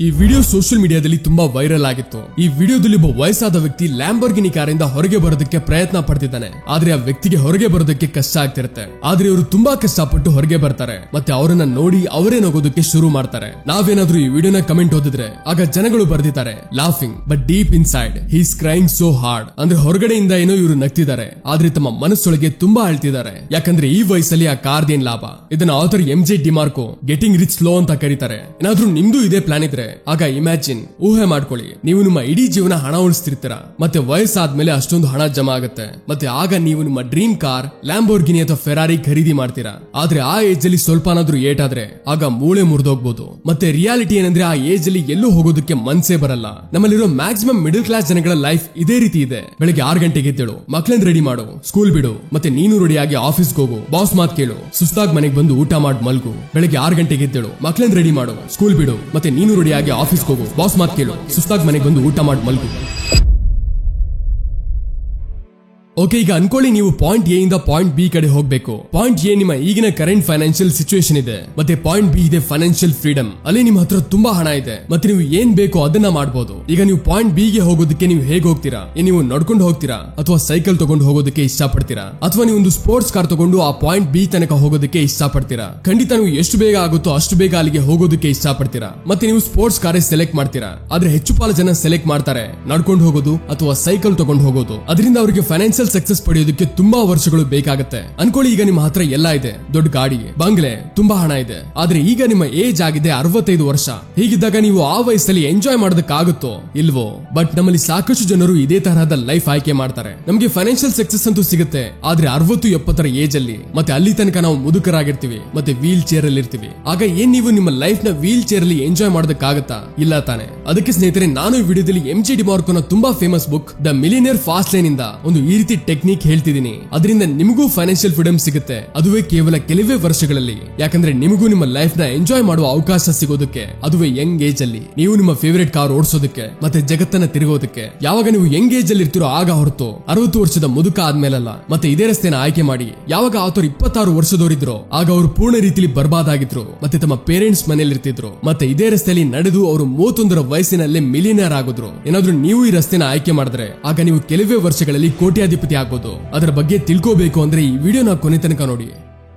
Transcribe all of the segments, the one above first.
ಈ video social ಮೀಡಿಯಾದಲ್ಲಿ ತುಂಬಾ ವೈರಲ್ ಆಗಿತ್ತು. ಈ ವಿಡಿಯೋದಲ್ಲಿ ಒಬ್ಬ ವಯಸ್ಸಾದ ವ್ಯಕ್ತಿ ಲ್ಯಾಂಬೋರ್ಗಿನಿ ಕಾರಿಂದ ಹೊರಗೆ ಬರೋದಕ್ಕೆ ಪ್ರಯತ್ನ ಪಡ್ತಿದ್ದಾನೆ. ಆದ್ರೆ ಆ ವ್ಯಕ್ತಿಗೆ ಹೊರಗೆ ಬರೋದಕ್ಕೆ ಕಷ್ಟ ಆಗ್ತಿರುತ್ತೆ. ಆದ್ರೆ ಇವರು ತುಂಬಾ ಕಷ್ಟಪಟ್ಟು ಹೊರಗೆ ಬರ್ತಾರೆ. ಮತ್ತೆ ಅವರನ್ನ ನೋಡಿ ಅವರೇ ನಗೋದಕ್ಕೆ ಶುರು ಮಾಡ್ತಾರೆ. ನಾವೇನಾದ್ರೂ ಈ ವಿಡಿಯೋನ ಕಮೆಂಟ್ ಓದಿದ್ರೆ ಆಗ ಜನಗಳು ಬರ್ದಿದ್ದಾರೆ laughing but deep inside he is crying so hard. ಅಂದ್ರೆ ಹೊರಗಡೆಯಿಂದ ಏನೋ ಇವರು ನಗ್ತಿದ್ದಾರೆ, ಆದ್ರೆ ತಮ್ಮ ಮನಸ್ಸೊಳಗೆ ತುಂಬಾ ಅಳ್ತಿದ್ದಾರೆ. ಯಾಕಂದ್ರೆ ಈ ವಯಸ್ಸಲ್ಲಿ ಆ ಕಾರ್ದೇನ್ ಲಾಭ. ಇದನ್ನ author MJ DeMarco getting rich slow ಅಂತ ಕರೀತಾರೆ. ಏನಾದ್ರೂ ನಿಮ್ದು ಇದೇ ಪ್ಲಾನ್ ಇದ್ರೆ ಆಗ ಇಮ್ಯಾಜಿನ್ ಊಹೆ ಮಾಡ್ಕೊಳ್ಳಿ, ನೀವು ನಿಮ್ಮ ಇಡೀ ಜೀವನ ಹಣ ಉಳಿಸ್ತಿರ್ತೀರ. ಮತ್ತೆ ವಯಸ್ಸಾದ್ಮೇಲೆ ಅಷ್ಟೊಂದು ಹಣ ಜಮಾ ಆಗುತ್ತೆ. ಮತ್ತೆ ಆಗ ನೀವು ನಿಮ್ಮ ಡ್ರೀಮ್ ಕಾರ್ ಲ್ಯಾಂಬೋರ್ಗಿನಿ ಅಥವಾ ಫೆರಾರಿ ಖರೀದಿ ಮಾಡ್ತೀರಾ. ಆದ್ರೆ ಆ ಏಜ್ ಅಲ್ಲಿ ಸ್ವಲ್ಪನಾದ್ರೂ ಏಟಾದ್ರೆ ಆಗ ಮೂಳೆ ಮುರಿದೋಗ್ಬೋದು. ಮತ್ತೆ ರಿಯಾಲಿಟಿ ಏನಂದ್ರೆ ಆ ಏಜ್ ಅಲ್ಲಿ ಎಲ್ಲೂ ಹೋಗೋದಕ್ಕೆ ಮನ್ಸೇ ಬರಲ್ಲ. ನಮ್ಮಲ್ಲಿರೋ ಮ್ಯಾಕ್ಸಿಮಮ್ ಮಿಡಲ್ ಕ್ಲಾಸ್ ಜನಗಳ ಲೈಫ್ ಇದೇ ರೀತಿ ಇದೆ. ಬೆಳಗ್ಗೆ 6 ಗಂಟೆಗೆ ಎದ್ದೇಳು, ಮಕ್ಳನ್ನ ರೆಡಿ ಮಾಡು, ಸ್ಕೂಲ್ ಬಿಡು, ಮತ್ತೆ ನೀನು ರೆಡಿಯಾಗಿ ಆಫೀಸ್ಗೆ ಹೋಗು, ಬಾಸ್ ಮಾತ್ ಕೇಳು, ಸುಸ್ತಾಗ್ ಮನೆಗೆ ಬಂದು ಊಟ ಮಾಡಿ ಮಲ್ಗು. ಬೆಳಗ್ಗೆ 6 ಗಂಟೆಗೆ ಎದ್ದೇಳು, ಮಕ್ಳನ್ನ ರೆಡಿ ಮಾಡು, ಸ್ಕೂಲ್ ಬಿಡು, ಮತ್ತೆ ನೀನು ರೆಡಿಯಾಗಿ ಆಫೀಸ್ಗೆ ಹೋಗು, ಬಾಸ್ ಮಾತ್ ಕೇಳು, ಸುಸ್ತಾಗ್ ಮನೆಗೆ ಬಂದು ಊಟ ಮಾಡಿ ಮಲ್ಗು. ಓಕೆ, ಈಗ ಅನ್ಕೊಳ್ಳಿ ನೀವು ಪಾಯಿಂಟ್ ಎ ಇಂದ ಪಾಯಿಂಟ್ ಬಿ ಕಡೆ ಹೋಗ್ಬೇಕು. ಪಾಯಿಂಟ್ ಎ ನಿಮ್ಮ ಈಗಿನ ಕರೆಂಟ್ ಫೈನಾನ್ಷಿಯಲ್ ಸಿಚುವೇಶನ್ ಇದೆ, ಮತ್ತೆ ಪಾಯಿಂಟ್ ಬಿ ಇದೆ ಫೈನಾನ್ಷಿಯಲ್ ಫ್ರೀಡಮ್. ಅಲ್ಲಿ ನಿಮ್ಮ ಹತ್ರ ತುಂಬಾ ಹಣ ಇದೆ, ಮತ್ತೆ ನೀವು ಏನ್ ಬೇಕೋ ಅದನ್ನ ಮಾಡಬಹುದು. ಈಗ ನೀವು ಪಾಯಿಂಟ್ ಬಿ ಗೆ ಹೋಗೋದಕ್ಕೆ ನೀವು ಹೇಗೆ ಹೋಗ್ತೀರಾ? ನೀವು ನಡ್ಕೊಂಡು ಹೋಗ್ತೀರಾ ಅಥವಾ ಸೈಕಲ್ ತಗೊಂಡು ಹೋಗೋದಕ್ಕೆ ಇಷ್ಟಪಡ್ತೀರಾ? ಅಥವಾ ನೀವು ಒಂದು ಸ್ಪೋರ್ಟ್ಸ್ ಕಾರ್ ತಗೊಂಡು ಆ ಪಾಯಿಂಟ್ ಬಿ ತನಕ ಹೋಗೋದಕ್ಕೆ ಇಷ್ಟಪಡ್ತೀರಾ? ಖಂಡಿತ ನೀವು ಎಷ್ಟು ಬೇಗ ಆಗುತ್ತೋ ಅಷ್ಟು ಬೇಗ ಅಲ್ಲಿಗೆ ಹೋಗೋದಕ್ಕೆ ಇಷ್ಟಪಡ್ತೀರಾ. ಮತ್ತೆ ನೀವು ಸ್ಪೋರ್ಟ್ಸ್ ಕಾರೇ ಸೆಲೆಕ್ಟ್ ಮಾಡ್ತೀರಾ. ಆದ್ರೆ ಹೆಚ್ಚು ಪಾಲು ಜನ ಸೆಲೆಕ್ಟ್ ಮಾಡ್ತಾರೆ ನಡ್ಕೊಂಡು ಹೋಗೋದು ಅಥವಾ ಸೈಕಲ್ ತಗೊಂಡು ಹೋಗೋದು. ಅದರಿಂದ ಅವರಿಗೆ ಫೈನಾನ್ಷಿಯಲ್ ಸಕ್ಸಸ್ ಪಡೆಯೋದಕ್ಕೆ ತುಂಬಾ ವರ್ಷಗಳು ಬೇಕಾಗುತ್ತೆ. ಅನ್ಕೊಳ್ಳಿ ಈಗ ನಿಮ್ಮ ಹತ್ರ ಎಲ್ಲ ಇದೆ, ದೊಡ್ಡ ಗಾಡಿ, ಬಂಗ್ಲೆ, ತುಂಬಾ ಹಣ ಇದೆ. ಆದ್ರೆ ಈಗ ನಿಮ್ಮ ಏಜ್ ಆಗಿದೆ 65 ವರ್ಷ. ಹೀಗಿದ್ದಾಗ ನೀವು ಆ ವಯಸ್ಸಲ್ಲಿ ಎಂಜಾಯ್ ಮಾಡೋದಕ್ಕಾಗುತ್ತೋ ಇಲ್ವೋ? ಬಟ್ ನಮ್ಮಲ್ಲಿ ಸಾಕಷ್ಟು ಜನರು ಇದೇ ತರಹದ ಲೈಫ್ ಆಯ್ಕೆ ಮಾಡ್ತಾರೆ. ನಮಗೆ ಫೈನಾನ್ಷಿಯಲ್ ಸಕ್ಸಸ್ ಅಂತೂ ಸಿಗುತ್ತೆ, ಆದ್ರೆ 60-70 ಏಜ್ ಅಲ್ಲಿ, ಮತ್ತೆ ಅಲ್ಲಿ ತನಕ ನಾವು ಮುದುಕರಾಗಿರ್ತೀವಿ, ಮತ್ತೆ ವೀಲ್ ಚೇರ್ ಅಲ್ಲಿ ಇರ್ತೀವಿ. ಆಗ ಏನ್ ನೀವು ನಿಮ್ಮ ಲೈಫ್ ನ ವೀಲ್ ಚೇರ್ ಅಲ್ಲಿ ಎಂಜಾಯ್ ಮಾಡೋದಕ್ಕಾಗತ್ತಾ? ಇಲ್ಲ ತಾನೆ. ಅದಕ್ಕೆ ಸ್ನೇಹಿತರೆ, ನಾನು ಈ ವಿಡಿಯೋದಲ್ಲಿ MJ ಡಿಮಾರ್ಕೋನ ತುಂಬಾ famous book the millionaire fast line ಇಂದ ಒಂದು ಈ ರೀತಿ ಟೆಕ್ನಿಕ್ ಹೇಳ್ತಿದ್ದೀನಿ. ಅದರಿಂದ ನಿಮಗೂ ಫೈನಾನ್ಷಿಯಲ್ ಫ್ರೀಡಮ್ ಸಿಗುತ್ತೆ, ಅದುವೇ ಕೇವಲ ಕೆಲವೇ ವರ್ಷಗಳಲ್ಲಿ. ಯಾಕಂದ್ರೆ ನಿಮಗೂ ನಿಮ್ಮ ಲೈಫ್ ನ ಎಂಜಾಯ್ ಮಾಡುವ ಅವಕಾಶ ಸಿಗೋದಕ್ಕೆ, ಅದುವೇ ಯಂಗ್ ಏಜ್ ಅಲ್ಲಿ. ನೀವು ನಿಮ್ಮ ಫೇವರೇಟ್ ಕಾರ್ ಓಡಿಸೋದಕ್ಕೆ ಮತ್ತೆ ಜಗತ್ತನ್ನ ತಿರುಗೋದಕ್ಕೆ. ಯಾವಾಗ ನೀವು ಯಂಗ್ ಏಜ್ ಅಲ್ಲಿ ಇರ್ತೀರೋ ಆಗ ಹೊರತು 60 ವರ್ಷದ ಮುದುಕ ಆದ್ಮೇಲಲ್ಲ. ಮತ್ತೆ ಇದೇ ರಸ್ತೆನ ಆಯ್ಕೆ ಮಾಡಿ. ಯಾವಾಗ ಆತರು 26 ವರ್ಷದವರಿದ್ರು ಆಗ ಅವರು ಪೂರ್ಣ ರೀತಿಯಲ್ಲಿ ಬರ್ಬಾದಾಗಿದ್ರು, ಮತ್ತೆ ತಮ್ಮ ಪೇರೆಂಟ್ಸ್ ಮನೇಲಿ ಇರ್ತಿದ್ರು. ಮತ್ತೆ ಇದೇ ರಸ್ತೆಯಲ್ಲಿ ನಡೆದು ಅವರು 31 ವಯಸ್ಸಿನಲ್ಲೇ ಮಿಲಿಯನರ್ ಆಗಿದ್ರು. ಏನಾದ್ರೂ ನೀವು ಈ ರಸ್ತೆನ ಆಯ್ಕೆ ಮಾಡಿದ್ರೆ ಆಗ ನೀವು ಕೆಲವೇ ವರ್ಷಗಳಲ್ಲಿ ಕೋಟ್ಯಾಧಿಪತಿ ಆಗ್ಬೋದು. ಅದರ ಬಗ್ಗೆ ತಿಳ್ಕೋಬೇಕು ಅಂದ್ರೆ ಈ ವಿಡಿಯೋನ ಕೊನೆ ತನಕ ನೋಡಿ.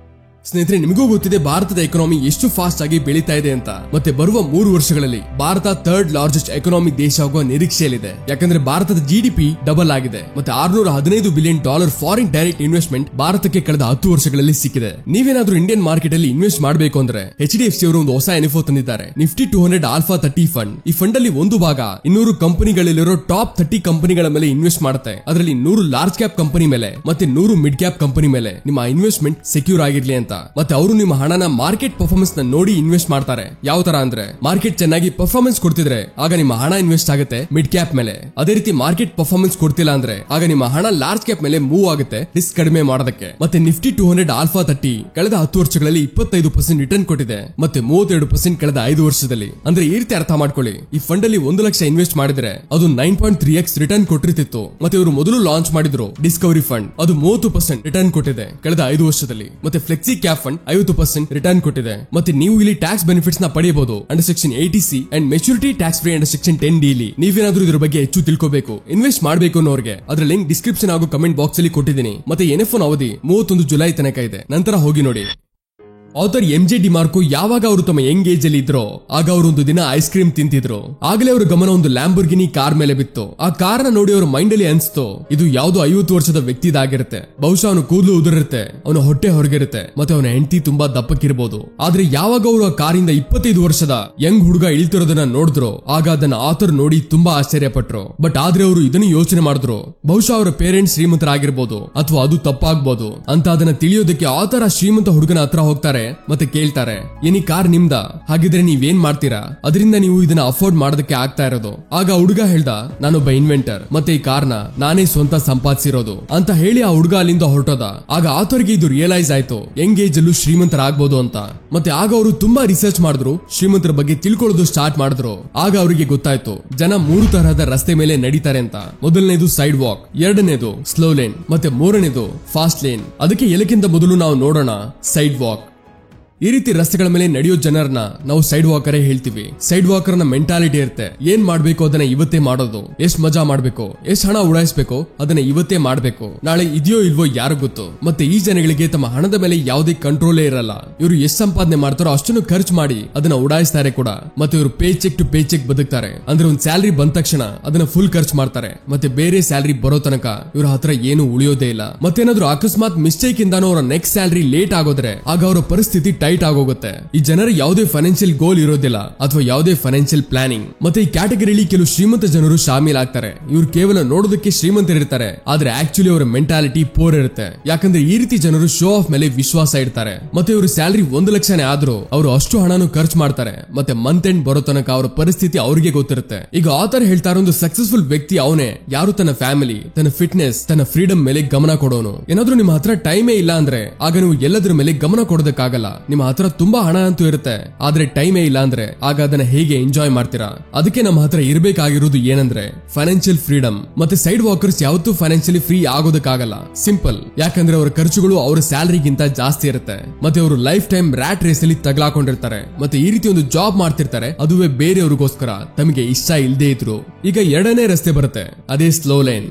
ಸ್ನೇಹಿತರೆ, ನಿಮಗೂ ಗೊತ್ತಿದೆ ಭಾರತದ ಎಕಾನಮಿ ಎಷ್ಟು ಫಾಸ್ಟ್ ಆಗಿ ಬೆಳೀತಾ ಇದೆ ಅಂತ. ಮತ್ತೆ ಬರುವ 3 ವರ್ಷಗಳಲ್ಲಿ ಭಾರತ 3rd ಲಾರ್ಜೆಸ್ಟ್ ಎಕಾನಮಿ ದೇಶ ಆಗುವ ನಿರೀಕ್ಷೆಯಲ್ಲಿದೆ. ಯಾಕಂದ್ರೆ ಭಾರತದ GDP ಡಬಲ್ ಆಗಿದೆ. ಮತ್ತೆ $615 ಬಿಲಿಯನ್ ಫಾರಿನ್ ಡೈರೆಕ್ಟ್ ಇನ್ವೆಸ್ಟ್ಮೆಂಟ್ ಭಾರತಕ್ಕೆ ಕಳೆದ 10 ವರ್ಷಗಳಲ್ಲಿ ಸಿಕ್ಕಿದೆ. ನೀವೇನಾದ್ರೂ ಇಂಡಿಯನ್ ಮಾರ್ಕೆಟ್ ಅಲ್ಲಿ ಇನ್ವೆಸ್ಟ್ ಮಾಡಬೇಕು ಅಂದ್ರೆ HDFC ಅವರು ಒಂದು ಹೊಸ NFO ತಂದಿದ್ದಾರೆ, ನಿಫ್ಟಿ 200 ಆಲ್ಫಾ 30 ಫಂಡ್. ಈ ಫಂಡ್ ಅಲ್ಲಿ ಒಂದು ಭಾಗ 200 ಕಂಪನಿಗಳಲ್ಲಿರೋ ಟಾಪ್ 30 ಕಂಪನಿಗಳ ಮೇಲೆ ಇನ್ವೆಸ್ಟ್ ಮಾಡುತ್ತೆ. ಅದರಲ್ಲಿ 100 ಲಾರ್ಜ್ ಕ್ಯಾಪ್ ಕಂಪನಿ ಮೇಲೆ ಮತ್ತೆ 100 ಮಿಡ್ ಕ್ಯಾಪ್ ಕಂಪನಿ ಮೇಲೆ ನಿಮ್ಮ ಇನ್ವೆಸ್ಟ್ಮೆಂಟ್ ಸೆಕ್ಯೂರ್ ಆಗಿರ್ಲಿ ಅಂತ. ಮತ್ತೆ ಅವರು ನಿಮ್ಮ ಹಣನ ಮಾರ್ಕೆಟ್ ಪರ್ಫಾರ್ಮೆನ್ಸ್ ನ ನೋಡಿ ಇನ್ವೆಸ್ಟ್ ಮಾಡ್ತಾರೆ. ಯಾವ ತರ ಅಂದ್ರೆ, ಮಾರ್ಕೆಟ್ ಚೆನ್ನಾಗಿ ಪರ್ಫಾರ್ಮೆನ್ಸ್ ಕೊಡ್ತಿದ್ರೆ ಆಗ ನಿಮ್ಮ ಹಣ ಇನ್ವೆಸ್ಟ್ ಆಗುತ್ತೆ ಮಿಡ್ ಕ್ಯಾಪ್ ಮೇಲೆ. ಅದೇ ರೀತಿ ಮಾರ್ಕೆಟ್ ಪರ್ಫಾರ್ಮೆನ್ಸ್ ಕೊಡ್ತಿಲ್ಲ ಅಂದ್ರೆ ಆಗ ನಿಮ್ಮ ಹಣ ಲಾರ್ಜ್ ಕ್ಯಾಪ್ ಮೇಲೆ ಮೂವ್ ಆಗುತ್ತೆ, ರಿಸ್ಕ್ ಕಡಿಮೆ ಮಾಡೋದಕ್ಕೆ. ಮತ್ತೆ ನಿಫ್ಟಿ 200 ಆಲ್ಫಾ 30 ಕಳೆದ 10 ವರ್ಷಗಳಲ್ಲಿ 25% ರಿಟರ್ನ್ ಕೊಟ್ಟಿದೆ, ಮತ್ತೆ 32% ಕಳೆದ 5 ವರ್ಷದಲ್ಲಿ. ಅಂದ್ರೆ ಈ ರೀತಿ ಅರ್ಥ ಮಾಡ್ಕೊಳ್ಳಿ, ಈ ಫಂಡ್ ಅಲ್ಲಿ 1 ಲಕ್ಷ ಇನ್ವೆಸ್ಟ್ ಮಾಡಿದ್ರೆ ಅದು 9.3x ರಿಟರ್ನ್ ಕೊಟ್ಟಿರ್ತಿತ್ತು. ಮತ್ತೆ ಇವರು ಮೊದಲು ಲಾಂಚ್ ಮಾಡಿದ್ರು ಡಿಸ್ಕವರಿ ಫಂಡ್, ಅದು 30% ರಿಟರ್ನ್ ಕೊಟ್ಟಿದೆ ಕಳೆದ 5 ವರ್ಷದಲ್ಲಿ. ಮತ್ತೆ ಫ್ಲೆಕ್ಸಿ ಕ್ಯಾಪ್ ಫಂಡ್ 50% ರಿಟರ್ನ್ ಕೊಟ್ಟಿದೆ. ಮತ್ತೆ ನೀವು ಇಲ್ಲಿ ಟ್ಯಾಕ್ಸ್ ಬೆನಿಫಿಟ್ಸ್ ನ ಪಡೆಯಬಹುದು under section 80C and maturity tax free under section 10D. ನೀವೇನಾದ್ರೂ ಇದ್ರ ಬಗ್ಗೆ ಹೆಚ್ಚು ತಿಳ್ಕೋಬೇಕು, ಇನ್ವೆಸ್ಟ್ ಮಾಡಬೇಕು ಅನ್ನೋರಿಗೆ ಅದರ ಲಿಂಕ್ ಡಿಸ್ಕ್ರಿಪ್ಷನ್ ಹಾಗೂ ಕಮೆಂಟ್ ಬಾಕ್ಸ್ ಅಲ್ಲಿ ಕೊಟ್ಟಿದ್ದೀನಿ. ಮತ್ತೆ NFO ಅವಧಿ 31 ಜುಲೈ ತನಕ ಇದೆ, ನಂತರ ಹೋಗಿ ನೋಡಿ. ಆಥರ್ MJ ಡಿಮಾರ್ಕೋ ಯಾವಾಗ ಅವರು ತಮ್ಮ ಯಂಗ್ ಏಜ್ ಅಲ್ಲಿ ಇದ್ರೋ ಆಗ ಅವರು ಒಂದು ದಿನ ಐಸ್ ಕ್ರೀಮ್ ತಿಂತಿದ್ರು. ಆಗಲೇ ಅವರ ಗಮನ ಒಂದು ಲ್ಯಾಂಬೋರ್ಗಿನಿ ಕಾರ್ ಮೇಲೆ ಬಿತ್ತು. ಆ ಕಾರ್ ನ ನೋಡಿ ಅವರ ಮೈಂಡ್ ಅಲ್ಲಿ ಅನ್ಸ್ತು, ಇದು ಯಾವ್ದೋ 50 ವರ್ಷದ ವ್ಯಕ್ತಿದಾಗಿರುತ್ತೆ. ಬಹುಶಃ ಅವನು ಕೂದಲು ಉದುರಿರುತ್ತೆ, ಅವನ ಹೊಟ್ಟೆ ಹೊರಗಿರುತ್ತೆ, ಮತ್ತೆ ಅವನ ಹೆಂಡತಿ ತುಂಬಾ ದಪ್ಪಕ್ಕಿರಬಹುದು. ಆದ್ರೆ ಯಾವಾಗ ಅವರು ಆ ಕಾರಿಂದ 25 ವರ್ಷದ ಯಂಗ್ ಹುಡುಗ ಇಳ್ತಿರೋದನ್ನ ನೋಡಿದ್ರು ಆಗ ಅದನ್ನ ಆಥರ್ ನೋಡಿ ತುಂಬಾ ಆಶ್ಚರ್ಯಪಟ್ರು. ಬಟ್ ಆದ್ರೆ ಅವರು ಇದನ್ನು ಯೋಚನೆ ಮಾಡಿದ್ರು, ಬಹುಶಃ ಅವರ ಪೇರೆಂಟ್ಸ್ ಶ್ರೀಮಂತರಾಗಿರ್ಬೋದು ಅಥವಾ ಅದು ತಪ್ಪಾಗ್ಬೋದು ಅಂತ. ಅದನ್ನ ತಿಳಿಯೋದಕ್ಕೆ ಆಥರ್ ಆ ಶ್ರೀಮಂತ ಹುಡುಗನ ಹತ್ರ ಹೋಗ್ತಾರೆ ಮತ್ತೆ ಕೇಳ್ತಾರೆ, ಏನಿ ಕಾರ್ ನಿಮ್ದ? ಹಾಗಿದ್ರೆ ನೀವೇನ್ ಮಾಡ್ತೀರಾ? ಅದರಿಂದ ನೀವು ಇದನ್ನ ಅಫೋರ್ಡ್ ಮಾಡೋದಕ್ಕೆ ಆಗ್ತಾ ಇರೋದು? ಆಗ ಹುಡುಗ ಹೇಳ್ದ, ನಾನೊಬ್ಬ ಇನ್ವೆಂಟರ್, ಮತ್ತೆ ಈ ಕಾರ್ನ ನಾನೇ ಸ್ವಂತ ಸಂಪಾದಿಸಿರೋದು ಅಂತ ಹೇಳಿ ಆ ಹುಡುಗ ಅಲ್ಲಿಂದ ಹೊರಟೋದ. ಆಗ ಆಥರ್ಗೆ ಇದು ರಿಯಲೈಸ್ ಆಯ್ತು, ಯಂಗ್ ಏಜ್ ಅಲ್ಲೂ ಶ್ರೀಮಂತರಾಗಬಹುದು ಅಂತ. ಮತ್ತೆ ಆಗ ಅವರು ತುಂಬಾ ರಿಸರ್ಚ್ ಮಾಡಿದ್ರು, ಶ್ರೀಮಂತರ ಬಗ್ಗೆ ತಿಳ್ಕೊಳ್ಳೋದು ಸ್ಟಾರ್ಟ್ ಮಾಡಿದ್ರು. ಆಗ ಅವರಿಗೆ ಗೊತ್ತಾಯ್ತು ಜನ 3 ತರಹದ ರಸ್ತೆ ಮೇಲೆ ನಡೀತಾರೆ ಅಂತ. ಮೊದಲನೇದು ಸೈಡ್ ವಾಕ್, ಎರಡನೇದು ಸ್ಲೋ ಲೇನ್, ಮತ್ತೆ ಮೂರನೇದು ಫಾಸ್ಟ್ ಲೇನ್. ಅದಕ್ಕೆ ಎಲ್ಲಕ್ಕಿಂತ ಮೊದಲು ನಾವು ನೋಡೋಣ ಸೈಡ್ ವಾಕ್. ಈ ರೀತಿ ರಸ್ತೆಗಳ ಮೇಲೆ ನಡೆಯೋ ಜನರನ್ನ ನಾವು ಸೈಡ್ ವಾಕರೇ ಹೇಳ್ತೀವಿ. ಸೈಡ್ ವಾಕರ್ ನ ಮೆಂಟಾಲಿಟಿ ಇರುತ್ತೆ, ಏನ್ ಮಾಡ್ಬೇಕು ಅದನ್ನ ಇವತ್ತೇ ಮಾಡೋದು, ಎಷ್ಟ್ ಮಜಾ ಮಾಡ್ಬೇಕು, ಎಷ್ಟ್ ಹಣ ಉಡಾಯಿಸ್ಬೇಕು ಅದನ್ನ ಇವತ್ತೇ ಮಾಡ್ಬೇಕು, ನಾಳೆ ಇದೆಯೋ ಇಲ್ವೋ ಯಾರು ಗೊತ್ತು. ಮತ್ತೆ ಈ ಜನಗಳಿಗೆ ತಮ್ಮ ಹಣದ ಮೇಲೆ ಯಾವುದೇ ಕಂಟ್ರೋಲೇ ಇರಲ್ಲ. ಇವರು ಎಷ್ಟು ಸಂಪಾದನೆ ಮಾಡ್ತಾರೋ ಅಷ್ಟನ್ನು ಖರ್ಚು ಮಾಡಿ ಅದನ್ನ ಉಡಾಯಿಸ್ತಾರೆ ಕೂಡ. ಮತ್ತೆ ಇವರು paycheck to paycheck ಬದುಕ್ತಾರೆ. ಅಂದ್ರೆ ಒಂದು ಸ್ಯಾಲರಿ ಬಂದ ತಕ್ಷಣ ಅದನ್ನ ಫುಲ್ ಖರ್ಚು ಮಾಡ್ತಾರೆ. ಮತ್ತೆ ಬೇರೆ ಸ್ಯಾಲರಿ ಬರೋ ತನಕ ಇವ್ರ ಹತ್ರ ಏನು ಉಳಿಯೋದೇ ಇಲ್ಲ. ಮತ್ತೇನಾದ್ರೂ ಅಕಸ್ಮಾತ್ ಮಿಸ್ಟೇಕ್ ಇಂದಾನು ಅವರ ನೆಕ್ಸ್ಟ್ ಸ್ಯಾಲರಿ ಲೇಟ್ ಆಗೋದ್ರೆ ಆಗ ಅವರ ಪರಿಸ್ಥಿತಿ ಟೈಟ್ ಆಗೋಗುತ್ತೆ. ಈ ಜನರ ಯಾವುದೇ ಫೈನಾನ್ಷಿಯಲ್ ಗೋಲ್ ಇರೋದಿಲ್ಲ ಅಥವಾ ಯಾವುದೇ ಫೈನಾನ್ಷಿಯಲ್ ಪ್ಲಾನಿಂಗ್. ಮತ್ತೆ ಈ ಕ್ಯಾಟಗರಿಲಿ ಕೆಲವು ಶ್ರೀಮಂತ ಜನರು ಶಾಮೀಲ್ ಆಗ್ತಾರೆ. ಇವ್ರು ಕೇವಲ ನೋಡೋದಕ್ಕೆ ಶ್ರೀಮಂತರಿರ್ತಾರೆ, ಆದ್ರೆ ಆಕ್ಚುಲಿ ಅವರ ಮೆಂಟಾಲಿಟಿ ಪೋರ್ ಇರುತ್ತೆ. ಯಾಕಂದ್ರೆ ಈ ರೀತಿ ಜನರು ಶೋ ಆಫ್ ಮೇಲೆ ವಿಶ್ವಾಸ ಇಡ್ತಾರೆ. ಮತ್ತೆ ಇವರು ಸ್ಯಾಲರಿ 1 ಲಕ್ಷನೇ ಆದ್ರೂ ಅವರು ಅಷ್ಟು ಹಣನು ಖರ್ಚು ಮಾಡ್ತಾರೆ. ಮತ್ತೆ ಮಂತ್ ಎಂಡ್ ಬರೋ ತನಕ ಅವರ ಪರಿಸ್ಥಿತಿ ಅವ್ರಿಗೆ ಗೊತ್ತಿರುತ್ತೆ. ಈಗ ಆಥರ್ ಹೇಳ್ತಾರೆ, ಒಂದು ಸಕ್ಸಸ್ಫುಲ್ ವ್ಯಕ್ತಿ ಅವನೇ ಯಾರು ತನ್ನ ಫ್ಯಾಮಿಲಿ, ತನ್ನ ಫಿಟ್ನೆಸ್, ತನ್ನ ಫ್ರೀಡಮ್ ಮೇಲೆ ಗಮನ ಕೊಡೋನು. ಏನಾದ್ರೂ ನಿಮ್ಮ ಹತ್ರ ಟೈಮೇ ಇಲ್ಲ ಅಂದ್ರೆ ಆಗ ನೀವು ಎಲ್ಲದ್ರ ಮೇಲೆ ಗಮನ ಕೊಡೋದಕ್ಕಾಗಲ್ಲ. ನಿಮ್ಮ ಹತ್ರ ತುಂಬಾ ಹಣ ಅಂತೂ ಇರುತ್ತೆ, ಆದ್ರೆ ಟೈಮೇ ಇಲ್ಲ ಅಂದ್ರೆ ಆಗ ಅದನ್ನ ಹೇಗೆ ಎಂಜಾಯ್ ಮಾಡ್ತೀರಾ? ಅದಕ್ಕೆ ನಮ್ಮ ಹತ್ರ ಇರಬೇಕಾಗಿರೋದು ಏನಂದ್ರೆ ಫೈನಾನ್ಷಿಯಲ್ ಫ್ರೀಡಮ್. ಮತ್ತೆ ಸೈಡ್ ವಾಕರ್ಸ್ ಯಾವತ್ತೂ ಫೈನಾನ್ಷಿಯಲಿ ಫ್ರೀ ಆಗೋದಕ್ಕಾಗಲ್ಲ. ಸಿಂಪಲ್, ಯಾಕಂದ್ರೆ ಅವರ ಖರ್ಚುಗಳು ಅವರ ಸ್ಯಾಲರಿಗಿಂತ ಜಾಸ್ತಿ ಇರುತ್ತೆ. ಮತ್ತೆ ಅವರು ಲೈಫ್ ಟೈಮ್ ರ್ಯಾಟ್ ರೇಸ್ ಅಲ್ಲಿ ತಗ್ಲಾಕೊಂಡಿರ್ತಾರೆ. ಮತ್ತೆ ಈ ರೀತಿ ಒಂದು ಜಾಬ್ ಮಾಡ್ತಿರ್ತಾರೆ, ಅದುವೇ ಬೇರೆಯವ್ರಿಗೋಸ್ಕರ, ತಮಗೆ ಇಷ್ಟ ಇಲ್ಲದೆ ಇದ್ರು. ಈಗ ಎರಡನೇ ರಸ್ತೆ ಬರುತ್ತೆ, ಅದೇ ಸ್ಲೋ ಲೈನ್.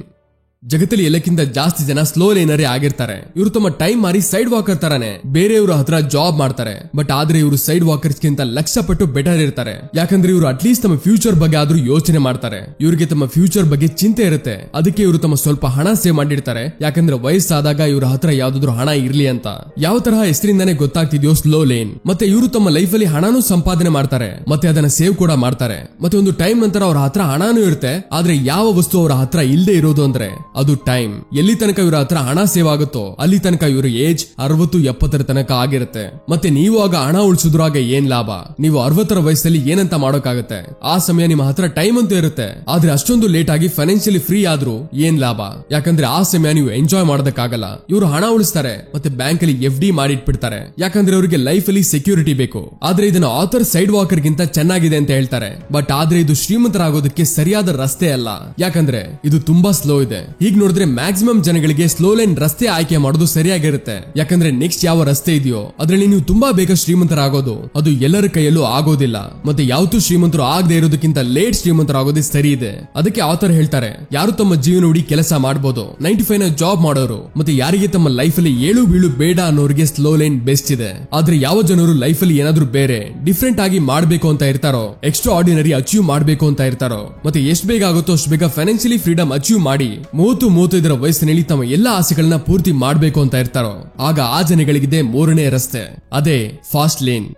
ಜಗತ್ತಲ್ಲಿ ಎಲ್ಲಕ್ಕಿಂತ ಜಾಸ್ತಿ ಜನ ಸ್ಲೋ ಲೈನರೇ ಆಗಿರ್ತಾರೆ. ಇವರು ತಮ್ಮ ಟೈಮ್ ಮಾರಿ ಸೈಡ್ ವಾಕರ್ ತರಾನೆ ಬೇರೆಯವ್ರ ಹತ್ರ ಜಾಬ್ ಮಾಡ್ತಾರೆ. ಬಟ್ ಆದ್ರೆ ಇವರು ಸೈಡ್ ವಾಕರ್ಸ್ ಗಿಂತ ಲಕ್ಷ ಪಟ್ಟು ಬೆಟರ್ ಇರ್ತಾರೆ. ಯಾಕಂದ್ರೆ ಇವರು ಅಟ್ಲೀಸ್ಟ್ ತಮ್ಮ ಫ್ಯೂಚರ್ ಬಗ್ಗೆ ಆದ್ರೂ ಯೋಚನೆ ಮಾಡ್ತಾರೆ. ಇವರಿಗೆ ತಮ್ಮ ಫ್ಯೂಚರ್ ಬಗ್ಗೆ ಚಿಂತೆ ಇರುತ್ತೆ. ಅದಕ್ಕೆ ಇವರು ತಮ್ಮ ಸ್ವಲ್ಪ ಹಣ ಸೇವ್ ಮಾಡಿರ್ತಾರೆ. ಯಾಕಂದ್ರೆ ವಯಸ್ಸಾದಾಗ ಇವ್ರ ಹತ್ರ ಯಾವ್ದಾದ್ರು ಹಣ ಇರ್ಲಿ ಅಂತ. ಯಾವ ತರಹ ಹೆಸರಿಂದಾನೇ ಗೊತ್ತಾಗ್ತಿದ್ಯೋ ಸ್ಲೋ ಲೈನ್. ಮತ್ತೆ ಇವರು ತಮ್ಮ ಲೈಫ್ ಅಲ್ಲಿ ಹಣನೂ ಸಂಪಾದನೆ ಮಾಡ್ತಾರೆ, ಮತ್ತೆ ಅದನ್ನ ಸೇವ್ ಕೂಡ ಮಾಡ್ತಾರೆ. ಮತ್ತೆ ಒಂದು ಟೈಮ್ ನಂತರ ಅವ್ರ ಹತ್ರ ಹಣನೂ ಇರುತ್ತೆ, ಆದ್ರೆ ಯಾವ ವಸ್ತು ಅವರ ಹತ್ರ ಇಲ್ಲದೆ ಇರೋದು ಅಂದ್ರೆ ಅದು ಟೈಮ್. ಎಲ್ಲಿ ತನಕ ಇವರ ಹತ್ರ ಹಣ ಸೇವ್ ಆಗುತ್ತೋ ಅಲ್ಲಿ ತನಕ ಇವ್ರ ಏಜ್ 60-70 ತನಕ ಆಗಿರುತ್ತೆ. ಮತ್ತೆ ನೀವು ಆಗ ಹಣ ಉಳಿಸಿದ್ರಾಗ ಏನ್ ಲಾಭ? ನೀವು 60 ವಯಸ್ಸಲ್ಲಿ ಏನಂತ ಮಾಡೋಕ್ಕಾಗತ್ತೆ? ಆ ಸಮಯ ನಿಮ್ಮ ಹತ್ರ ಟೈಮ್ ಅಂತೂ ಇರುತ್ತೆ, ಆದ್ರೆ ಅಷ್ಟೊಂದು ಲೇಟ್ ಆಗಿ ಫೈನಾನ್ಷಿಯಲಿ ಫ್ರೀ ಆದ್ರೂ ಏನ್ ಲಾಭ? ಯಾಕಂದ್ರೆ ಆ ಸಮಯ ನೀವು ಎಂಜಾಯ್ ಮಾಡೋದಕ್ಕಾಗಲ್ಲ. ಇವರು ಹಣ ಉಳಿಸ್ತಾರೆ ಮತ್ತೆ ಬ್ಯಾಂಕ್ ಅಲ್ಲಿ FD ಮಾಡಿಟ್ಬಿಡ್ತಾರೆ. ಯಾಕಂದ್ರೆ ಅವರಿಗೆ ಲೈಫ್ ಅಲ್ಲಿ ಸೆಕ್ಯೂರಿಟಿ ಬೇಕು. ಆದ್ರೆ ಇದನ್ನ ಆಥರ್ ಸೈಡ್ ವಾಕರ್ ಗಿಂತ ಚೆನ್ನಾಗಿದೆ ಅಂತ ಹೇಳ್ತಾರೆ. ಬಟ್ ಆದ್ರೆ ಇದು ಶ್ರೀಮಂತರಾಗೋದಕ್ಕೆ ಸರಿಯಾದ ರಸ್ತೆ ಅಲ್ಲ. ಯಾಕಂದ್ರೆ ಇದು ತುಂಬಾ ಸ್ಲೋ ಇದೆ. ಹೀಗ್ ನೋಡಿದ್ರೆ ಮ್ಯಾಕ್ಸಿಮಮ್ ಜನಗಳಿಗೆ ಸ್ಲೋ ಲೈನ್ ರಸ್ತೆ ಆಯ್ಕೆ ಮಾಡೋದು ಸರಿಯಾಗಿರುತ್ತೆ. ಯಾಕಂದ್ರೆ ನೆಕ್ಸ್ಟ್ ಯಾವ ರಸ್ತೆ ಇದೆಯೋ ಅದರಲ್ಲಿ ನೀವು ತುಂಬಾ ಬೇಗ ಶ್ರೀಮಂತರಾಗೋದು ಅದು ಎಲ್ಲರ ಕೈಯಲ್ಲೂ ಆಗೋದಿಲ್ಲ. ಮತ್ತೆ ಯಾವತ್ತೂ ಶ್ರೀಮಂತರು ಆಗದೆ ಇರೋದಕ್ಕಿಂತ ಲೇಟ್ ಶ್ರೀಮಂತರಾಗೋದೇ ಸರಿ ಇದೆ. ಅದಕ್ಕೆ ಆಥರ್ ಹೇಳ್ತಾರೆ, ಯಾರು ತಮ್ಮ ಜೀವನ ಹುಡಿ ಕೆಲಸ ಮಾಡಬಹುದು, 9 to 5 ನ ಜಾಬ್ ಮಾಡೋರು ಮತ್ತೆ ಯಾರಿಗೆ ತಮ್ಮ ಲೈಫ್ ಅಲ್ಲಿ ಏಳು ಬೀಳು ಬೇಡ ಅನ್ನೋರಿಗೆ ಸ್ಲೋ ಲೈನ್ ಬೆಸ್ಟ್ ಇದೆ. ಆದ್ರೆ ಯಾವ ಜನರು ಲೈಫ್ ಅಲ್ಲಿ ಏನಾದ್ರೂ ಬೇರೆ ಡಿಫ್ರೆಂಟ್ ಆಗಿ ಮಾಡ್ಬೇಕು ಅಂತ ಇರ್ತಾರೋ, ಎಕ್ಸ್ಟ್ರಾ ಆರ್ಡಿನರಿ ಅಚೀವ್ ಮಾಡ್ಬೇಕು ಅಂತ ಇರ್ತಾರೋ, ಮತ್ತೆ ಎಷ್ಟು ಬೇಗ ಆಗುತ್ತೋ ಅಷ್ಟು ಬೇಗ ಫೈನಾನ್ಷಿಯಲಿ ಫ್ರೀಡಮ್ ಅಚೀವ್ ಮಾಡಿ 30-35 ವಯಸ್ಸಿನಲ್ಲಿ ತಮ್ಮ ಎಲ್ಲಾ ಆಸೆಗಳನ್ನ ಪೂರ್ತಿ ಮಾಡಬೇಕು ಅಂತ ಇರ್ತಾರೋ, ಆಗ ಆ ಜನಗಳಿಗಿದೆ 3ನೇ ರಸ್ತೆ, ಅದೇ ಫಾಸ್ಟ್ ಲೇನ್.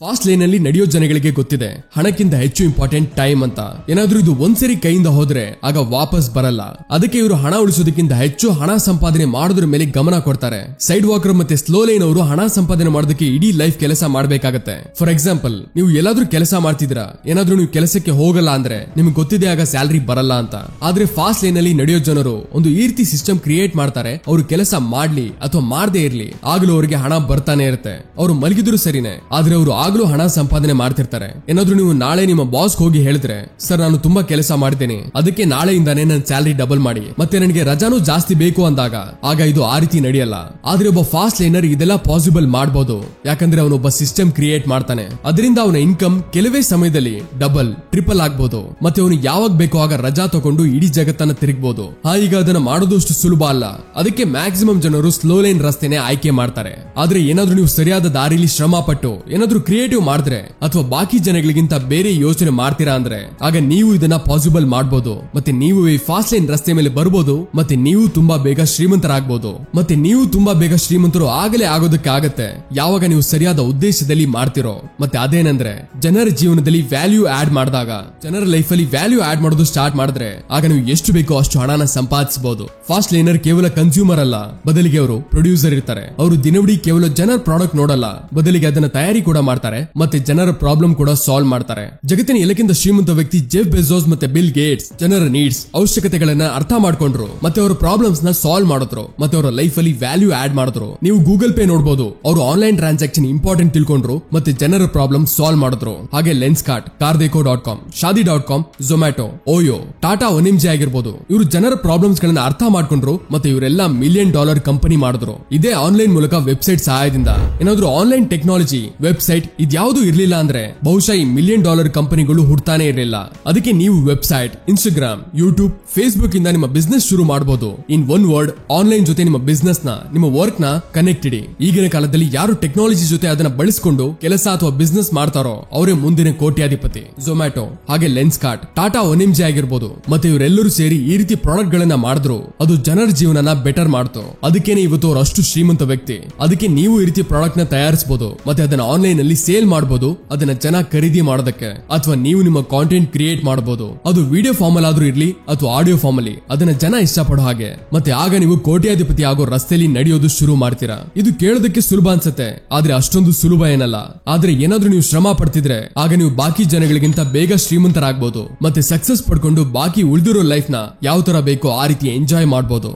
ಫಾಸ್ಟ್ ಲೈನ್ ಅಲ್ಲಿ ನಡೆಯೋ ಜನಗಳಿಗೆ ಗೊತ್ತಿದೆ ಹಣಕ್ಕಿಂತ ಹೆಚ್ಚು ಇಂಪಾರ್ಟೆಂಟ್ ಟೈಮ್ ಅಂತ. ಏನಾದ್ರೂ ಇದು ಒಂದ್ಸರಿ ಕೈಯಿಂದ ಹೋದ್ರೆ ಆಗ ವಾಪಸ್ ಬರಲ್ಲ. ಅದಕ್ಕೆ ಇವರು ಹಣ ಉಳಿಸೋದಕ್ಕಿಂತ ಹೆಚ್ಚು ಹಣ ಸಂಪಾದನೆ ಮಾಡೋದ್ರ ಮೇಲೆ ಗಮನ ಕೊಡ್ತಾರೆ. ಸೈಡ್ ವಾಕರ್ ಮತ್ತೆ ಸ್ಲೋ ಲೈನ್ ಅವರು ಹಣ ಸಂಪಾದನೆ ಮಾಡೋದಕ್ಕೆ ಇಡೀ ಲೈಫ್ ಕೆಲಸ ಮಾಡ್ಬೇಕಾಗತ್ತೆ. ಫಾರ್ ಎಕ್ಸಾಂಪಲ್, ನೀವು ಎಲ್ಲಾದ್ರೂ ಕೆಲಸ ಮಾಡ್ತಿದ್ರಾ, ಏನಾದ್ರೂ ನೀವು ಕೆಲಸಕ್ಕೆ ಹೋಗಲ್ಲ ಅಂದ್ರೆ ನಿಮ್ಗೆ ಗೊತ್ತಿದೆ ಆಗ ಸ್ಯಾಲರಿ ಬರಲ್ಲ ಅಂತ. ಆದ್ರೆ ಫಾಸ್ಟ್ ಲೈನ್ ಅಲ್ಲಿ ನಡೆಯೋ ಜನರು ಒಂದು ಈ ರೀತಿ ಸಿಸ್ಟಮ್ ಕ್ರಿಯೇಟ್ ಮಾಡ್ತಾರೆ, ಅವರು ಕೆಲಸ ಮಾಡ್ಲಿ ಅಥವಾ ಮಾಡದೇ ಇರ್ಲಿ ಆಗ್ಲೂ ಅವರಿಗೆ ಹಣ ಬರ್ತಾನೆ ಇರುತ್ತೆ. ಅವರು ಮಲಗಿದ್ರು ಸರಿನೇ, ಆದ್ರೆ ಅವರು ಹಣ ಸಂಪಾದನೆ ಮಾಡ್ತಿರ್ತಾರೆ. ಏನಾದ್ರೂ ನೀವು ನಾಳೆ ನಿಮ್ಮ ಬಾಸ್ ಹೋಗಿ ಹೇಳಿದ್ರೆ, ಸರ್ ನಾನು ತುಂಬಾ ಕೆಲಸ ಮಾಡಿದ್ದೇನೆ, ಅದಕ್ಕೆ ನಾಳೆಯಿಂದಾನೇ ನನ್ನ ಸ್ಯಾಲರಿ ಡಬಲ್ ಮಾಡಿ, ಮತ್ತೆ ನನಗೆ ರಜಾನೂ ಜಾಸ್ತಿ ಬೇಕು ಅಂದಾಗ ಆಗ ಇದು ಆ ರೀತಿ ನಡೆಯಲ್ಲ. ಆದ್ರೆ ಒಬ್ಬ ಫಾಸ್ಟ್ ಲೈನರ್ ಇದೆಲ್ಲ ಪಾಸಿಬಲ್ ಮಾಡಬಹುದು. ಯಾಕಂದ್ರೆ ಅವನೊಬ್ಬ ಸಿಸ್ಟಮ್ ಕ್ರಿಯೇಟ್ ಮಾಡ್ತಾನೆ. ಅದರಿಂದ ಅವನ ಇನ್ಕಮ್ ಕೆಲವೇ ಸಮಯದಲ್ಲಿ ಡಬಲ್ ಟ್ರಿಪಲ್ ಆಗ್ಬಹುದು. ಮತ್ತೆ ಅವನು ಯಾವಾಗ ಬೇಕೋ ಆಗ ರಜಾ ತಗೊಂಡು ಇಡೀ ಜಗತ್ತನ್ನ ತಿರುಗಬಹುದು. ಈಗ ಅದನ್ನ ಮಾಡೋದು ಅಷ್ಟು ಸುಲಭ ಅಲ್ಲ. ಅದಕ್ಕೆ ಮ್ಯಾಕ್ಸಿಮಮ್ ಜನರು ಸ್ಲೋ ಲೈನ್ ರಸ್ತೆನೆ ಆಯ್ಕೆ ಮಾಡ್ತಾರೆ. ಆದ್ರೆ ಏನಾದ್ರೂ ನೀವು ಸರಿಯಾದ ದಾರಿಲಿ ಶ್ರಮ ಪಟ್ಟು ಏನಾದ್ರೂ ಕ್ರಿಯೇಟಿವ್ ಮಾಡಿದ್ರೆ ಅಥವಾ ಬಾಕಿ ಜನಗಳಿಗಿಂತ ಬೇರೆ ಯೋಚನೆ ಮಾಡ್ತೀರಾ ಅಂದ್ರೆ ಆಗ ನೀವು ಇದನ್ನ ಪಾಸಿಬಲ್ ಮಾಡಬಹುದು. ಮತ್ತೆ ನೀವು ಈ ಫಾಸ್ಟ್ ಲೈನ್ ರಸ್ತೆ ಮೇಲೆ ಬರ್ಬೋದು. ಮತ್ತೆ ನೀವು ತುಂಬಾ ಬೇಗ ಶ್ರೀಮಂತರಾಗಬಹುದು. ಮತ್ತೆ ನೀವು ತುಂಬಾ ಬೇಗ ಶ್ರೀಮಂತರು ಆಗಲೇ ಆಗೋದಕ್ಕೆ ಆಗತ್ತೆ ಯಾವಾಗ ನೀವು ಸರಿಯಾದ ಉದ್ದೇಶದಲ್ಲಿ ಮಾಡ್ತಿರೋ. ಮತ್ತೆ ಅದೇನಂದ್ರೆ ಜನರ ಜೀವನದಲ್ಲಿ ವ್ಯಾಲ್ಯೂ ಆಡ್ ಮಾಡಿದಾಗ, ಜನರ ಲೈಫ್ ಅಲ್ಲಿ ವ್ಯಾಲ್ಯೂ ಆಡ್ ಮಾಡೋದು ಸ್ಟಾರ್ಟ್ ಮಾಡಿದ್ರೆ ಆಗ ನೀವು ಎಷ್ಟು ಬೇಕೋ ಅಷ್ಟು ಹಣನ ಸಂಪಾದಿಸಬಹುದು. ಫಾಸ್ಟ್ ಲೈನರ್ ಕೇವಲ ಕನ್ಸ್ಯೂಮರ್ ಅಲ್ಲ, ಬದಲಿಗೆ ಅವರು ಪ್ರೊಡ್ಯೂಸರ್ ಇರ್ತಾರೆ. ಅವರು ದಿನವಿಡೀ ಕೇವಲ ಜನರ ಪ್ರಾಡಕ್ಟ್ ನೋಡಲ್ಲ, ಬದಲಿಗೆ ಅದನ್ನ ತಯಾರಿ ಕೂಡ ಮಾಡ್ತಾರೆ. ಮಾಡ್ತಾರೆ ಮತ್ತೆ ಜನರ ಪ್ರಾಬ್ಲಮ್ ಕೂಡ ಸಾಲ್ವ್ ಮಾಡ್ತಾರೆ. ಜಗತ್ತಿನ ಎಲ್ಲಕ್ಕಿಂತ ಶ್ರೀಮಂತ ವ್ಯಕ್ತಿ ಜೆಫ್ ಬೆಜೋಸ್ ಮತ್ತೆ ಬಿಲ್ ಗೇಟ್ಸ್ ಜನರ ನೀಡ್ಸ್ ಅವಶ್ಯಕತೆಗಳನ್ನ ಅರ್ಥ ಮಾಡ್ಕೊಂಡ್ರು ಮತ್ತೆ ಅವರ ಪ್ರಾಬ್ಲಮ್ಸ್ ನ ಸಾಲ್ವ್ ಮಾಡಿದ್ರು ಮತ್ತೆ ಅವರ ಲೈಫ್ ಅಲ್ಲಿ ವ್ಯಾಲ್ಯೂ ಆಡ್ ಮಾಡಿದ್ರು. ನೀವು ಗೂಗಲ್ ಪೇ ನೋಡಬಹುದು, ಅವರು ಆನ್ಲೈನ್ ಟ್ರಾನ್ಸಾಕ್ಷನ್ ಇಂಪಾರ್ಟೆಂಟ್ ತಿಳ್ಕೊಂಡ್ರು ಮತ್ತೆ ಜನರ ಪ್ರಾಬ್ಲಮ್ ಸಾಲ್ವ್ ಮಾಡಿದ್ರು. ಹಾಗೆ ಲೆನ್ಸ್ಕಾರ್ಟ್, ಕಾರ್ದೇಕೋ.com, ಶಾದಿ.com, ಝೊಮ್ಯಾಟೊ, ಓಯೋ, ಟಾಟಾ 1mg ಆಗಿರ್ಬೋದು, ಇವರು ಜನರ ಪ್ರಾಬ್ಲಮ್ಸ್ ಗಳನ್ನ ಅರ್ಥ ಮಾಡ್ಕೊಂಡ್ರು ಮತ್ತೆ ಇವರೆಲ್ಲ $1 million ಕಂಪನಿ ಮಾಡಿದ್ರು. ಇದೇ ಆನ್ಲೈನ್ ಮೂಲಕ ವೆಬ್ಸೈಟ್ ಸಹಾಯದಿಂದ. ಏನಾದ್ರೂ ಆನ್ಲೈನ್ ಟೆಕ್ನಾಲಜಿ, ವೆಬ್ಸೈಟ್ ಇದ್ಯಾವುದು ಇರ್ಲಿಲ್ಲ ಅಂದ್ರೆ ಬಹುಶಃ ಈ $1 million ಕಂಪನಿಗಳು ಹುಡ್ತಾನೆ ಇರಲಿಲ್ಲ. ಅದಕ್ಕೆ ನೀವು ವೆಬ್ಸೈಟ್, ಇನ್ಸ್ಟಾಗ್ರಾಮ್, ಯೂಟ್ಯೂಬ್, ಫೇಸ್ಬುಕ್ ಇಂದ ನಿಮ್ಮ ಬಿಸ್ನೆಸ್ ಶುರು ಮಾಡಬಹುದು. ಇನ್ ಒನ್ ವರ್ಡ್, ಆನ್ಲೈನ್ ಜೊತೆ ನಿಮ್ಮ ಬಿಸ್ನೆಸ್ ನ, ನಿಮ್ಮ ವರ್ಕ್ ನ ಕನೆಕ್ಟ್ ಇಡಿ. ಈಗಿನ ಕಾಲದಲ್ಲಿ ಯಾರು ಟೆಕ್ನಾಲಜಿ ಜೊತೆ ಅದನ್ನ ಬಳಸಿಕೊಂಡು ಕೆಲಸ ಅಥವಾ ಬಿಸ್ನೆಸ್ ಮಾಡ್ತಾರೋ ಅವರೇ ಮುಂದಿನ ಕೋಟ್ಯಾಧಿಪತಿ. ಝೊಮ್ಯಾಟೊ ಹಾಗೆ ಲೆನ್ಸ್ಕಾರ್ಟ್, ಟಾಟಾ 1mg ಆಗಿರ್ಬೋದು ಮತ್ತೆ ಇವರೆಲ್ಲರೂ ಸೇರಿ ಈ ರೀತಿ ಪ್ರಾಡಕ್ಟ್ ಗಳನ್ನ ಮಾಡಿದ್ರು. ಅದು ಜನರ ಜೀವನನ ಬೆಟರ್ ಮಾಡ್ತು. ಅದಕ್ಕೇನೆ ಇವತ್ತು ಅವರು ಅಷ್ಟು ಶ್ರೀಮಂತ ವ್ಯಕ್ತಿ. ಅದಕ್ಕೆ ನೀವು ಈ ರೀತಿ ಪ್ರಾಡಕ್ಟ್ ನ ತಯಾರಿಸಬಹುದು ಮತ್ತೆ ಅದನ್ನ ಆನ್ಲೈನ್ ಅಲ್ಲಿ ಸೇಲ್ ಮಾಡಬಹುದು. ಅದನ್ನ ಜನ ಖರೀದಿ ಮಾಡೋದಕ್ಕೆ ಅಥವಾ ನೀವು ನಿಮ್ಮ ಕಾಂಟೆಂಟ್ ಕ್ರಿಯೇಟ್ ಮಾಡಬಹುದು. ಅದು ವಿಡಿಯೋ ಫಾರ್ಮ್ ಅಲ್ಲಿ ಆದ್ರೂ ಇರ್ಲಿ ಅಥವಾ ಆಡಿಯೋ ಫಾರ್ಮ್ ಅಲ್ಲಿ, ಅದನ್ನ ಜನ ಇಷ್ಟಪಡೋ ಹಾಗೆ. ಮತ್ತೆ ಆಗ ನೀವು ಕೋಟ್ಯಾಧಿಪತಿ ಆಗೋ ರಸ್ತೆಯಲ್ಲಿ ನಡೆಯೋದು ಶುರು ಮಾಡ್ತೀರಾ. ಇದು ಕೇಳೋದಕ್ಕೆ ಸುಲಭ ಅನ್ಸುತ್ತೆ, ಆದ್ರೆ ಅಷ್ಟೊಂದು ಸುಲಭ ಏನಲ್ಲ. ಆದ್ರೆ ಏನಾದ್ರೂ ನೀವು ಶ್ರಮ ಪಡ್ತಿದ್ರೆ ಆಗ ನೀವು ಬಾಕಿ ಜನಗಳಿಗಿಂತ ಬೇಗ ಶ್ರೀಮಂತರಾಗಬಹುದು ಮತ್ತೆ ಸಕ್ಸಸ್ ಪಡ್ಕೊಂಡು ಬಾಕಿ ಉಳಿದಿರೋ ಲೈಫ್ ನ ಯಾವ ತರ ಬೇಕೋ ಆ ರೀತಿ ಎಂಜಾಯ್ ಮಾಡಬಹುದು.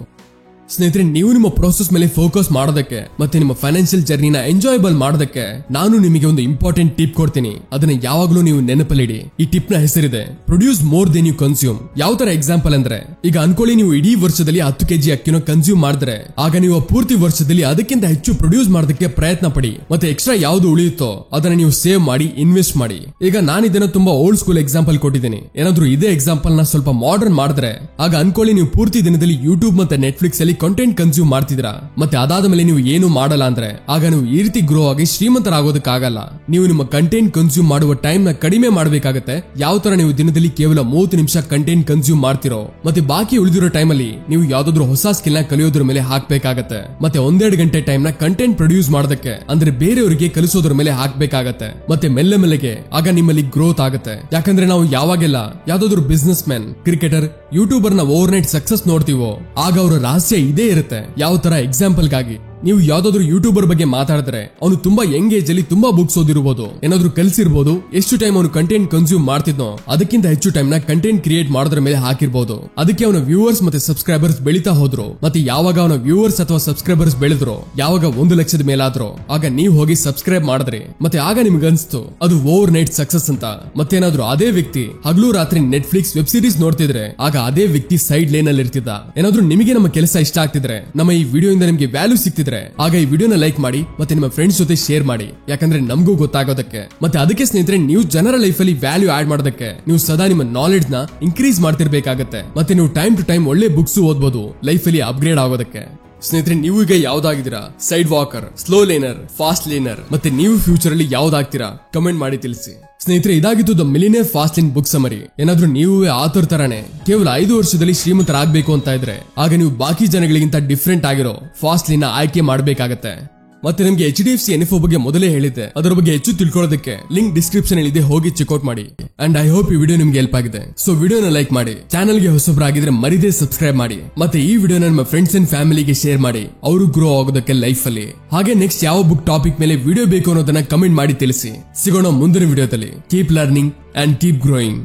ಸ್ನೇಹಿತರೆ, ನೀವು ನಿಮ್ಮ ಪ್ರೋಸೆಸ್ ಮೇಲೆ ಫೋಕಸ್ ಮಾಡೋದಕ್ಕೆ ಮತ್ತೆ ನಿಮ್ಮ ಫೈನಾನ್ಷಿಯಲ್ ಜರ್ನಿನ ಎಂಜಾಯಬಲ್ ಮಾಡೋದಕ್ಕೆ ನಾನು ನಿಮಗೆ ಒಂದು ಇಂಪಾರ್ಟೆಂಟ್ ಟಿಪ್ ಕೊಡ್ತೀನಿ. ಅದನ್ನ ಯಾವಾಗಲೂ ನೀವು ನೆನಪಲ್ಲಿಡಿ. ಈ ಟಿಪ್ ನ ಹೆಸರಿದೆ produce more than you consume. ಯಾವ ತರ ಎಕ್ಸಾಂಪಲ್ ಅಂದ್ರೆ, ಈಗ ಅನ್ಕೊಳ್ಳಿ ನೀವು ಇಡೀ ವರ್ಷದಲ್ಲಿ 10 kg ಅಕ್ಕಿನ ಕನ್ಸ್ಯೂಮ್ ಮಾಡಿದ್ರೆ ಆಗ ನೀವು ಪೂರ್ತಿ ವರ್ಷದಲ್ಲಿ ಅದಕ್ಕಿಂತ ಹೆಚ್ಚು ಪ್ರೊಡ್ಯೂಸ್ ಮಾಡೋದಕ್ಕೆ ಪ್ರಯತ್ನ ಪಡಿ. ಮತ್ತೆ ಎಕ್ಸ್ಟ್ರಾ ಯಾವ್ದು ಉಳಿಯುತ್ತೋ ಅದನ್ನ ನೀವು ಸೇವ್ ಮಾಡಿ ಇನ್ವೆಸ್ಟ್ ಮಾಡಿ. ಈಗ ನಾನು ಇದನ್ನ ತುಂಬಾ ಓಲ್ಡ್ ಸ್ಕೂಲ್ ಎಕ್ಸಾಂಪಲ್ ಕೊಟ್ಟಿದ್ದೀನಿ. ಏನಾದ್ರೂ ಇದೇ ಎಕ್ಸಾಂಪಲ್ ನ ಸ್ವಲ್ಪ ಮಾಡರ್ನ್ ಮಾಡಿದ್ರೆ ಆಗ ಅನ್ಕೊಳ್ಳಿ ನೀವು ಪೂರ್ತಿ ದಿನದಲ್ಲಿ ಯೂಟ್ಯೂಬ್ ಮತ್ತೆ ನೆಟ್ಫ್ಲಿಕ್ಸ್ ಅಲ್ಲಿ ಕಂಟೆಂಟ್ ಕನ್ಸ್ಯೂಮ್ ಮಾಡ್ತಿದ್ರಾ ಮತ್ತೆ ಅದಾದ ಮೇಲೆ ನೀವು ಏನು ಮಾಡಲ್ಲ ಅಂದ್ರೆ ಆಗ ನೀವು ಈ ರೀತಿ ಗ್ರೋ ಆಗಿ ಶ್ರೀಮಂತರಾಗೋದಕ್ಕಾಗಲ್ಲ. ನೀವು ನಿಮ್ಮ ಕಂಟೆಂಟ್ ಕನ್ಸ್ಯೂಮ್ ಮಾಡುವ ಟೈಮ್ ನ ಕಡಿಮೆ ಮಾಡಬೇಕಾಗತ್ತೆ. ಯಾವ ತರ ನೀವು ದಿನದಲ್ಲಿ ಕೇವಲ 30 ನಿಮಿಷ ಕಂಟೆಂಟ್ ಕನ್ಸ್ಯೂಮ್ ಮಾಡ್ತಿರೋ ಮತ್ತೆ ಬಾಕಿ ಉಳಿದಿರೋ ಟೈಮ್ ಅಲ್ಲಿ ನೀವು ಯಾವ್ದಾದ್ರು ಹೊಸ ಸ್ಕಿಲ್ ನ ಕಲಿಯೋದ್ರ ಮೇಲೆ ಹಾಕ್ಬೇಕಾಗತ್ತೆ. ಮತ್ತೆ 1-2 ಗಂಟೆ ಟೈಮ್ ನ ಕಂಟೆಂಟ್ ಪ್ರೊಡ್ಯೂಸ್ ಮಾಡೋದಕ್ಕೆ ಅಂದ್ರೆ ಬೇರೆಯವರಿಗೆ ಕಲಿಸೋದ್ರ ಮೇಲೆ ಹಾಕ್ಬೇಕಾಗತ್ತೆ. ಮತ್ತೆ ಮೆಲ್ಲ ಮೆಲ್ಲಗೆ ಆಗ ನಿಮ್ಮಲ್ಲಿ ಗ್ರೋತ್ ಆಗುತ್ತೆ. ಯಾಕಂದ್ರೆ ನಾವು ಯಾವಾಗೆಲ್ಲ ಯಾವ್ದಾದ್ರು ಬಿಸ್ನೆಸ್ ಮ್ಯಾನ್, ಕ್ರಿಕೆಟರ್, ಯೂಟ್ಯೂಬರ್ ನ ಓವರ್ ನೈಟ್ ಸಕ್ಸಸ್ ನೋಡ್ತೀವೋ ಆಗ ಅವರ ರಹಸ್ಯ ಇದೇ ಇರುತ್ತೆ. ಯಾವ ತರ ಎಕ್ಸಾಂಪಲ್ ಗಾಗಿ ನೀವು ಯಾವ್ದಾದ್ರು ಯೂಟ್ಯೂಬರ್ ಬಗ್ಗೆ ಮಾತಾಡಿದ್ರೆ ಅವನು ತುಂಬಾ ಯಂಗ್ ಏಜ್ ಅಲ್ಲಿ ತುಂಬಾ ಬುಕ್ಸ್ ಓದಿರಬಹುದು, ಏನಾದ್ರು ಕಲಿಸಿರ್ಬೋದು. ಎಷ್ಟು ಟೈಮ್ ಅವನು ಕಂಟೆಂಟ್ ಕನ್ಸ್ಯೂಮ್ ಮಾಡ್ತಿದ್ನೋ ಅದಕ್ಕಿಂತ ಹೆಚ್ಚು ಟೈಮ್ ನ ಕಂಟೆಂಟ್ ಕ್ರಿಯೇಟ್ ಮಾಡೋದ್ರ ಮೇಲೆ ಹಾಕಿರ್ಬೋದು. ಅದಕ್ಕೆ ಅವನ ವ್ಯೂವರ್ಸ್ ಮತ್ತೆ ಸಬ್ಸ್ಕ್ರೈಬರ್ಸ್ ಬೆಳೀತಾ ಹೋದ್ರು. ಮತ್ತೆ ಯಾವಾಗ ಅವನ ವ್ಯೂವರ್ಸ್ ಅಥವಾ ಸಬ್ಸ್ಕ್ರೈಬರ್ಸ್ ಬೆಳೆದ್ರು, ಯಾವಾಗ 1 ಲಕ್ಷದ ಮೇಲಾದ್ರು ಆಗ ನೀವು ಹೋಗಿ ಸಬ್ಸ್ಕ್ರೈಬ್ ಮಾಡಿದ್ರಿ. ಮತ್ತೆ ಆಗ ನಿಮ್ಗೆ ಅನ್ಸ್ತು ಅದು ಓವರ್ ನೈಟ್ ಸಕ್ಸಸ್ ಅಂತ. ಮತ್ತೇನಾದ್ರೂ ಅದೇ ವ್ಯಕ್ತಿ ಹಗಲು ರಾತ್ರಿ ನೆಟ್ಫ್ಲಿಕ್ಸ್ ವೆಬ್ ಸೀರೀಸ್ ನೋಡ್ತಿದ್ರೆ ಆಗ ಅದೇ ವ್ಯಕ್ತಿ ಸೈಡ್ ಲೈನ್ ಅಲ್ಲಿ ಇರ್ತಿದ್ದ. ಏನಾದ್ರೂ ನಿಮಗೆ ನಮ್ಮ ಕೆಲಸ ಇಷ್ಟ ಆಗ್ತಿದ್ರೆ, ನಮ್ಮ ಈ ವಿಡಿಯೋ ಇಂದ ನಿಮಗೆ ವ್ಯಾಲ್ಯೂ ಸಿಗ್ತಿದ್ರೆ ಆಗ ಈ ವಿಡಿಯೋನ ಲೈಕ್ ಮಾಡಿ ಮತ್ತೆ ನಿಮ್ಮ ಫ್ರೆಂಡ್ಸ್ ಜೊತೆ ಶೇರ್ ಮಾಡಿ. ಯಾಕಂದ್ರೆ ನಮಗೂ ಗೊತ್ತಾಗೋದಕ್ಕೆ. ಮತ್ತೆ ಅದಕ್ಕೆ ಸ್ನೇಹಿತರೆ, ನೀವು ಜನರ ಲೈಫ್ ಅಲ್ಲಿ ವ್ಯಾಲ್ಯೂ ಆಡ್ ಮಾಡೋದಕ್ಕೆ ನೀವು ಸದಾ ನಿಮ್ಮ ನಾಲೆಡ್ಜ್ ನ ಇನ್ಕ್ರೀಸ್ ಮಾಡ್ತಿರ್ಬೇಕಾಗತ್ತೆ. ಮತ್ತೆ ನೀವು ಟೈಮ್ ಟು ಟೈಮ್ ಒಳ್ಳೆ ಬುಕ್ಸ್ ಓದ್ಬೋದು ಲೈಫ್ ಅಲ್ಲಿ ಅಪ್ಗ್ರೇಡ್ ಆಗೋದಕ್ಕೆ. ಸ್ನೇಹಿತರೆ, ನೀವು ಈಗ ಯಾವ್ದಾಗಿದ್ದೀರಾ? ಸೈಡ್ ವಾಕರ್, ಸ್ಲೋ ಲೇನರ್, ಫಾಸ್ಟ್ ಲೇನರ್, ಮತ್ತೆ ನೀವು ಫ್ಯೂಚರ್ ಅಲ್ಲಿ ಯಾವ್ದಾಗ್ತೀರಾ? ಕಮೆಂಟ್ ಮಾಡಿ ತಿಳಿಸಿ. ಸ್ನೇಹಿತರೆ, ಇದಾಗಿತ್ತು the millionaire fast lane book summary. ಏನಾದ್ರೂ ನೀವು ಆತರ್ ತರಾನೇ ಕೇವಲ 5 ವರ್ಷದಲ್ಲಿ ಶ್ರೀಮಂತರಾಗಬೇಕು ಅಂತ ಇದ್ರೆ ಆಗ ನೀವು ಬಾಕಿ ಜನಗಳಿಗಿಂತ ಡಿಫ್ರೆಂಟ್ ಆಗಿರೋ ಫಾಸ್ಟ್ ಲೇನ್ ಆಯ್ಕೆ ಮಾಡಬೇಕಾಗತ್ತೆ. ಮತ್ತೆ ನಿಮಗೆ HDFC NFO ಬಗ್ಗೆ ಮೊದಲೇ ಹೇಳಿದ್ದೆ. ಅದರ ಬಗ್ಗೆ ಹೆಚ್ಚು ತಿಳ್ಕೊಳ್ಳೋದಕ್ಕೆ ಲಿಂಕ್ ಡಿಸ್ಕ್ರಿಪ್ಷನ್ ಅಲ್ಲಿ ಇದೆ, ಹೋಗಿ ಚೆಕ್ಔಟ್ ಮಾಡಿ. ಅಂಡ್ ಐ ಹೋಪ್ ಈ ವಿಡಿಯೋ ನಿಮ್ಗೆ ಹೆಲ್ಪ್ ಆಗಿದೆ. ಸೊ ವಿಡಿಯೋನ ಲೈಕ್ ಮಾಡಿ, ಚಾನಲ್ ಗೆ ಹೊಸಬರಾಗಿದ್ರೆ ಮರಿದೇ ಸಬ್ಸ್ಕ್ರೈಬ್ ಮಾಡಿ. ಮತ್ತೆ ಈ ವಿಡಿಯೋನ ನಿಮ್ಮ ಫ್ರೆಂಡ್ಸ್ ಅಂಡ್ ಫ್ಯಾಮಿಲಿಗೆ ಶೇರ್ ಮಾಡಿ, ಅವರು ಗ್ರೋ ಆಗೋದಕ್ಕೆ ಲೈಫ್ ಅಲ್ಲಿ. ಹಾಗೆ ನೆಕ್ಸ್ಟ್ ಯಾವ ಬುಕ್ ಟಾಪಿಕ್ ಮೇಲೆ ವಿಡಿಯೋ ಬೇಕು ಅನ್ನೋದನ್ನ ಕಮೆಂಟ್ ಮಾಡಿ ತಿಳಿಸಿ. ಸಿಗೋಣ ಮುಂದಿನ ವಿಡಿಯೋದಲ್ಲಿ. Keep learning and keep growing.